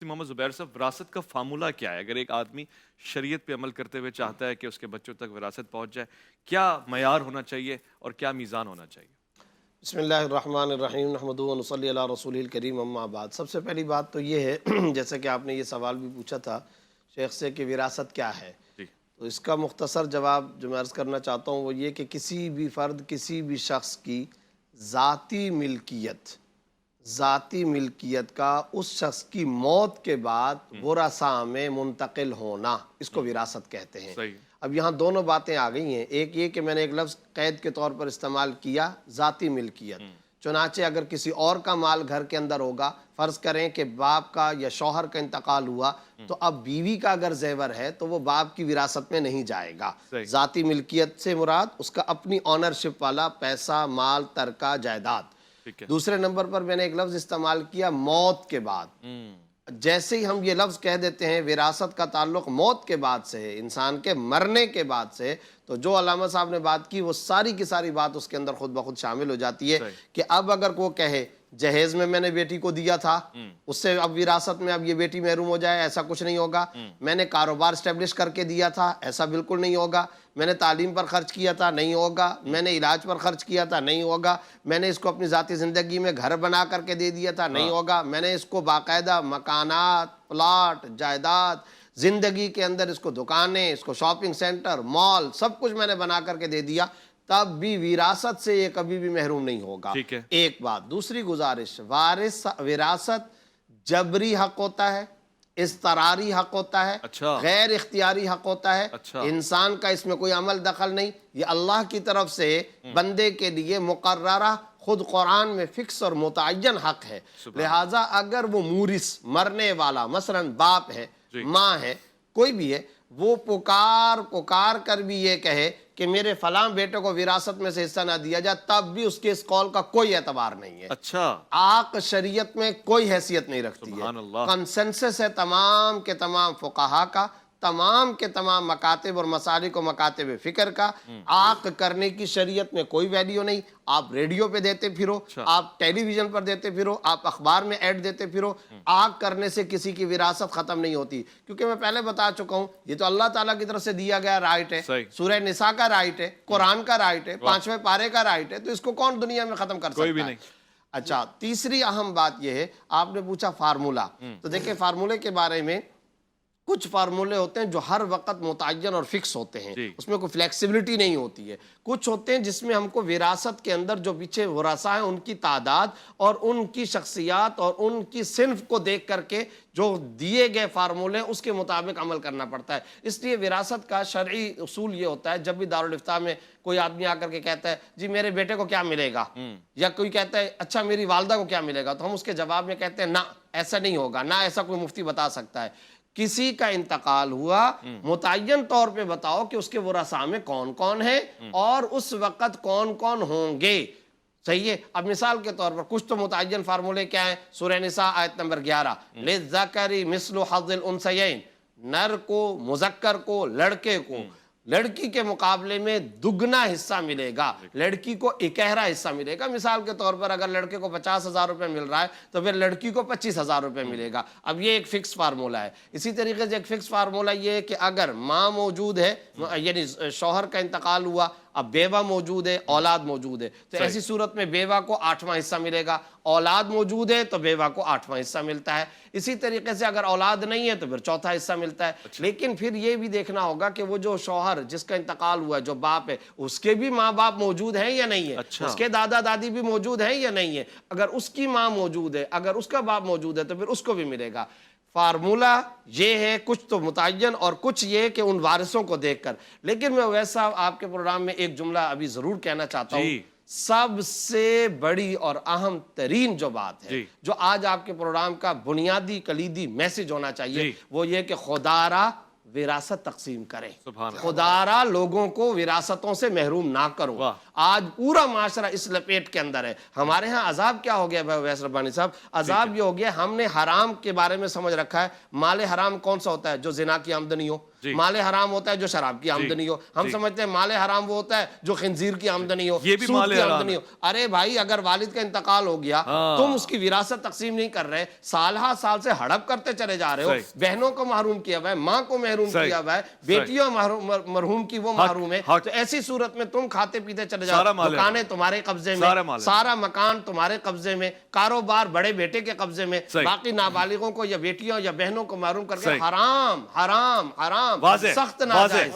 محمد زبیر صاحب، وراثت کا فارمولہ کیا ہے؟ اگر ایک آدمی شریعت پہ عمل کرتے ہوئے چاہتا ہے کہ اس کے بچوں تک وراثت پہنچ جائے، کیا معیار ہونا چاہیے اور کیا میزان ہونا چاہیے؟ بسم اللہ الرحمن الرحیم، نحمدہ و نصلی علی رسول الکریم، اما بعد۔ سب سے پہلی بات تو یہ ہے جیسا کہ آپ نے یہ سوال بھی پوچھا تھا شیخ سے کہ وراثت کیا ہے، جی تو اس کا مختصر جواب جو میں عرض کرنا چاہتا ہوں وہ یہ کہ کسی بھی فرد، کسی بھی شخص کی ذاتی ملکیت کا اس شخص کی موت کے بعد ورثاء میں منتقل ہونا، اس کو وراثت کہتے ہیں۔ صحیح۔ اب یہاں دونوں باتیں آ گئی ہیں، ایک یہ کہ میں نے ایک لفظ قید کے طور پر استعمال کیا، ذاتی ملکیت۔ چنانچہ اگر کسی اور کا مال گھر کے اندر ہوگا، فرض کریں کہ باپ کا یا شوہر کا انتقال ہوا، تو اب بیوی کا اگر زیور ہے تو وہ باپ کی وراثت میں نہیں جائے گا۔ ذاتی ملکیت سے مراد اس کا اپنی آنرشپ والا پیسہ، مال، ترکہ، جائیداد۔ دوسرے نمبر پر میں نے ایک لفظ استعمال کیا موت کے بعد۔ جیسے ہی ہم یہ لفظ کہہ دیتے ہیں وراثت کا تعلق موت کے بعد سے ہے، انسان کے مرنے کے بعد سے، تو جو علامہ صاحب نے بات کی وہ ساری کی ساری بات اس کے اندر خود بخود شامل ہو جاتی ہے کہ اب اگر کوئی کہے جہیز میں میں نے بیٹی کو دیا تھا، اس سے اب وراثت میں اب یہ بیٹی محروم ہو جائے، ایسا کچھ نہیں ہوگا۔ میں نے کاروبار اسٹیبلش کر کے دیا تھا، ایسا بالکل نہیں ہوگا۔ میں نے تعلیم پر خرچ کیا تھا، نہیں ہوگا۔ میں نے علاج پر خرچ کیا تھا، نہیں ہوگا۔ میں نے اس کو اپنی ذاتی زندگی میں گھر بنا کر کے دے دیا تھا، نہیں ہوگا۔ میں نے اس کو باقاعدہ مکانات، پلاٹ، جائیداد، زندگی کے اندر اس کو دکانیں، اس کو شاپنگ سینٹر، مال، سب کچھ میں نے بنا کر کے دے دیا، تب بھی وراثت سے یہ کبھی بھی محروم نہیں ہوگا۔ ایک بات۔ دوسری گزارش، وراثت جبری حق ہوتا ہے، اضطراری حق ہوتا ہے، غیر اختیاری حق ہوتا ہے۔ انسان کا اس میں کوئی عمل دخل نہیں، یہ اللہ کی طرف سے بندے کے لیے مقررہ، خود قرآن میں فکس اور متعین حق ہے۔ لہٰذا اگر وہ مورث، مرنے والا، مثلا باپ ہے، ماں ہے، کوئی بھی ہے، وہ پکار کر بھی یہ کہے کہ میرے فلاں بیٹے کو وراثت میں سے حصہ نہ دیا جائے، تب بھی اس کے اس قول کا کوئی اعتبار نہیں ہے۔ آق شریعت میں کوئی حیثیت نہیں رکھتی ہے۔ کنسنسس ہے تمام کے تمام فقہا کا، تمام کے تمام مکاتب اور مسالک و مکاتب فکر کا، آق کرنے کی شریعت میں کوئی ویلیو نہیں۔ آپ ریڈیو پہ دیتے پھرو، آپ ٹیلی ویژن پر دیتے پھرو، آپ اخبار میں ایڈ دیتے پھرو، آق کرنے سے کسی کی وراثت ختم نہیں ہوتی، کیونکہ میں پہلے بتا چکا ہوں یہ تو اللہ تعالیٰ کی طرف سے دیا گیا رائٹ ہے، سورہ نساء کا رائٹ ہے، قرآن کا رائٹ ہے، 5ویں پارے کا رائٹ ہے، تو اس کو کون دنیا میں ختم کر سکتا ہے؟ اچھا، تیسری اہم بات یہ ہے، آپ نے پوچھا فارمولہ، تو دیکھیں فارمولے کے بارے میں کچھ فارمولے ہوتے ہیں جو ہر وقت متعین اور فکس ہوتے ہیں، اس میں کوئی فلیکسیبلٹی نہیں ہوتی ہے۔ کچھ ہوتے ہیں جس میں ہم کو وراثت کے اندر جو پیچھے ورثاء ہیں ان کی تعداد اور ان کی شخصیات اور ان کی صنف کو دیکھ کر کے جو دیے گئے فارمولے اس کے مطابق عمل کرنا پڑتا ہے۔ اس لیے وراثت کا شرعی اصول یہ ہوتا ہے، جب بھی دارالافتاء میں کوئی آدمی آ کر کے کہتا ہے جی میرے بیٹے کو کیا ملے گا، یا کوئی کہتا ہے اچھا میری والدہ کو کیا ملے گا، تو ہم اس کے جواب میں کہتے ہیں نہ ایسا نہیں ہوگا، نہ ایسا کوئی مفتی بتا سکتا ہے۔ کسی کا انتقال ہوا، متعین طور پہ بتاؤ کہ اس کے ورثاء میں کون کون ہیں اور اس وقت کون کون ہوں گے، صحیح ہے۔ اب مثال کے طور پر کچھ تو متعین فارمولے کیا ہیں، سورہ نساء آیت نمبر 11، لِلذَّكَرِ مِثْلُ حَظِّ الْأُنثَيَيْنِ، نر کو، مذکر کو، لڑکے کو لڑکی کے مقابلے میں دگنا حصہ ملے گا، لڑکی کو اکہرا حصہ ملے گا۔ مثال کے طور پر اگر لڑکے کو 50,000 روپے مل رہا ہے تو پھر لڑکی کو 25,000 روپے ملے گا۔ اب یہ ایک فکس فارمولہ ہے۔ اسی طریقے سے ایک فکس فارمولہ یہ ہے کہ اگر ماں موجود ہے، یعنی شوہر کا انتقال ہوا، اب بیوہ موجود ہے، اولاد موجود ہے، تو ایسی صورت میں بیوہ کو 8واں حصہ ملے گا، اولاد موجود ہے تو بیوہ کو 8واں حصہ ملتا ہے۔ اسی طریقے سے اگر اولاد نہیں ہے تو پھر 4تھا حصہ ملتا ہے۔ لیکن پھر یہ بھی دیکھنا ہوگا کہ وہ جو شوہر جس کا انتقال ہوا ہے، جو باپ ہے، اس کے بھی ماں باپ موجود ہیں یا نہیں ہے، اس کے دادا دادی بھی موجود ہیں یا نہیں ہے۔ اگر اس کی ماں موجود ہے، اگر اس کا باپ موجود ہے تو پھر اس کو بھی ملے گا۔ فارمولہ یہ ہے، کچھ تو متعین اور کچھ یہ کہ ان وارثوں کو دیکھ کر۔ لیکن میں ویسا آپ کے پروگرام میں ایک جملہ ابھی ضرور کہنا چاہتا ہوں، سب سے بڑی اور اہم ترین جو بات ہے، جو آج آپ کے پروگرام کا بنیادی کلیدی میسج ہونا چاہیے، وہ یہ کہ خدا را وراثت تقسیم کریں، خدا را لوگوں کو وراثتوں سے محروم نہ کرو۔ آج پورا معاشرہ اس لپیٹ کے اندر ہے. ہمارے ہاں عذاب کیا ہو گیا بھائی ویس ربانی صاحب؟ عذاب یہ ہو گیا ہم نے حرام کے بارے میں سمجھ رکھا ہے. مال حرام کون سا ہوتا ہے؟ جو زنا کی آمدنی ہو. مال حرام ہوتا ہے جو شراب کی آمدنی ہو. ہم سمجھتے ہیں مال حرام وہ ہوتا ہے جو خنزیر کی آمدنی ہو, سود کی آمدنی ہو. ارے بھائی اگر والد کا انتقال ہو گیا, تم اس کی وراثت تقسیم نہیں کر رہے, سال ہر سال سے ہڑپ کرتے چلے جا رہے ہو. بہنوں کو محروم کیا ہوا ہے, ماں کو محروم کیا ہوا ہے, بیٹیوں مرحوم کی وہ محروم ہے. تو ایسی صورت میں تم کھاتے پیتے چلے جاؤ, دکانیں تمہارے قبضے میں, سارا مکان تمہارے قبضے میں, کاروبار بڑے بیٹے کے قبضے میں, باقی نابالغوں کو یا بیٹیوں یا بہنوں کو محروم کر کے حرام حرام حرام, سخت ناجائز.